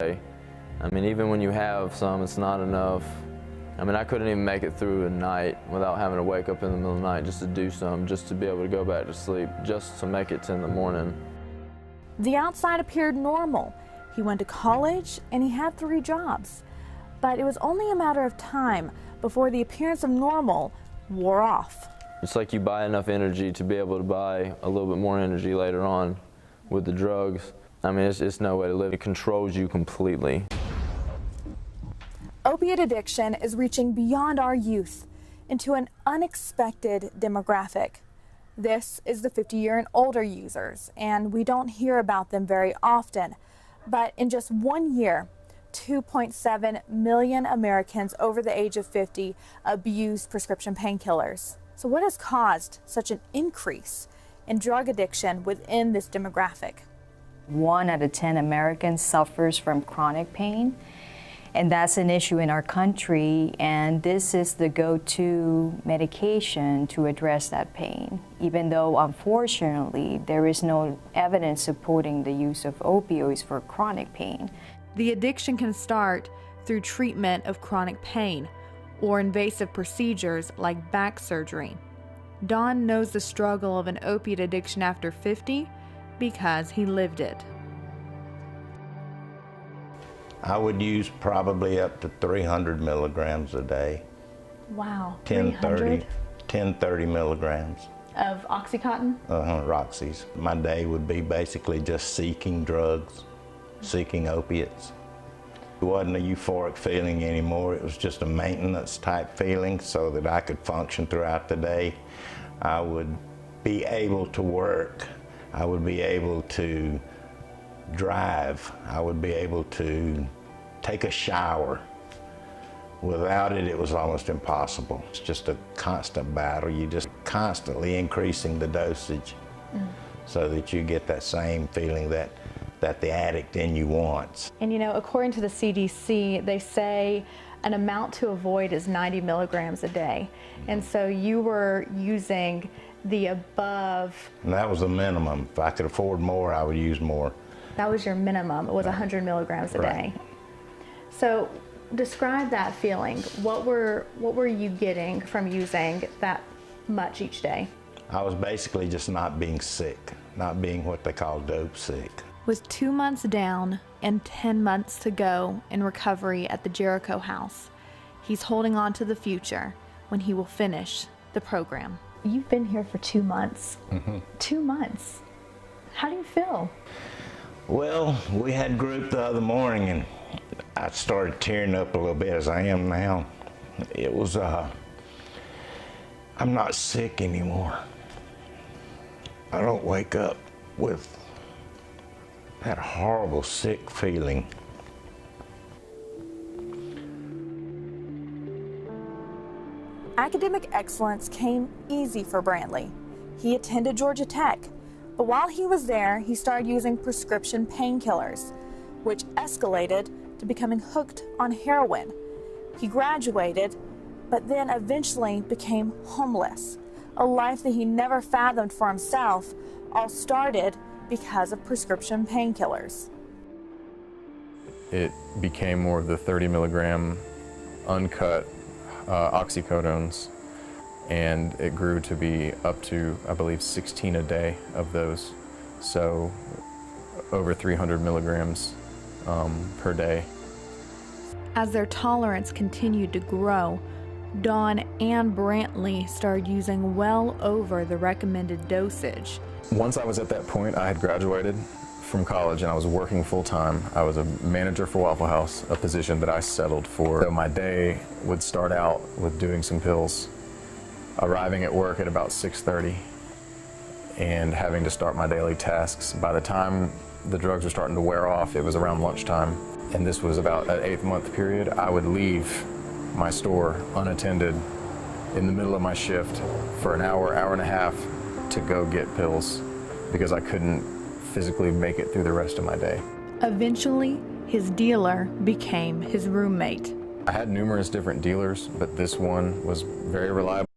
I mean, even when you have some, it's not enough. I mean, I couldn't even make it through a night without having to wake up in the middle of the night just to do some, just to be able to go back to sleep, just to make it to in the morning. The outside appeared normal. He went to college and he had 3 jobs. But it was only a matter of time before the appearance of normal wore off. It's like you buy enough energy to be able to buy a little bit more energy later on with the drugs. I mean, it's no way to live. It controls you completely. Opiate addiction is reaching beyond our youth into an unexpected demographic. This is the 50-year and older users, and we don't hear about them very often. But in just 1 year, 2.7 million Americans over the age of 50 abused prescription painkillers. So what has caused such an increase in drug addiction within this demographic? 1 out of 10 Americans suffers from chronic pain. And that's an issue in our country, and this is the go-to medication to address that pain, even though unfortunately there is no evidence supporting the use of opioids for chronic pain. The addiction can start through treatment of chronic pain or invasive procedures like back surgery. Don knows the struggle of an opiate addiction after 50 because he lived it. I would use probably up to 300 milligrams a day. Wow, 300? 30 milligrams. Of Oxycontin? Roxy's. My day would be basically just seeking drugs, seeking opiates. It wasn't a euphoric feeling anymore. It was just a maintenance type feeling so that I could function throughout the day. I would be able to work. I would be able to drive. I would be able to take a shower. Without it, it was almost impossible. It's just a constant battle. You just constantly increasing the dosage so that you get that same feeling that the addict in you wants. And you know, according to the CDC, they say an amount to avoid is 90 milligrams a day. And so you were using the above. And that was the minimum. If I could afford more, I would use more. That was your minimum. It was 100 milligrams a day. So describe that feeling. What were you getting from using that much each day? I was basically just not being sick, not being what they call dope sick. With 2 months down and 10 months to go in recovery at the Jericho House, he's holding on to the future when he will finish the program. You've been here for 2 months. 2 months. How do you feel? Well, we had group the other morning and I started tearing up a little bit as I am now. It was, I'm not sick anymore. I don't wake up with that horrible sick feeling. Academic excellence came easy for Brantley. He attended Georgia Tech, but while he was there, he started using prescription painkillers, which escalated to becoming hooked on heroin. He graduated, but then eventually became homeless, a life that he never fathomed for himself, all started because of prescription painkillers. It became more of the 30 milligram uncut oxycodones, and it grew to be up to, I believe, 16 a day of those. So over 300 milligrams per day. As their tolerance continued to grow, Don and Brantley started using well over the recommended dosage. Once I was at that point, I had graduated from college and I was working full-time. I was a manager for Waffle House, a position that I settled for. So my day would start out with doing some pills, arriving at work at about 6:30 and having to start my daily tasks. By the time the drugs were starting to wear off, it was around lunchtime. And this was about an 8-month period. I would leave my store unattended in the middle of my shift for an hour, hour and a half to go get pills because I couldn't physically make it through the rest of my day. Eventually, his dealer became his roommate. I had numerous different dealers, but this one was very reliable.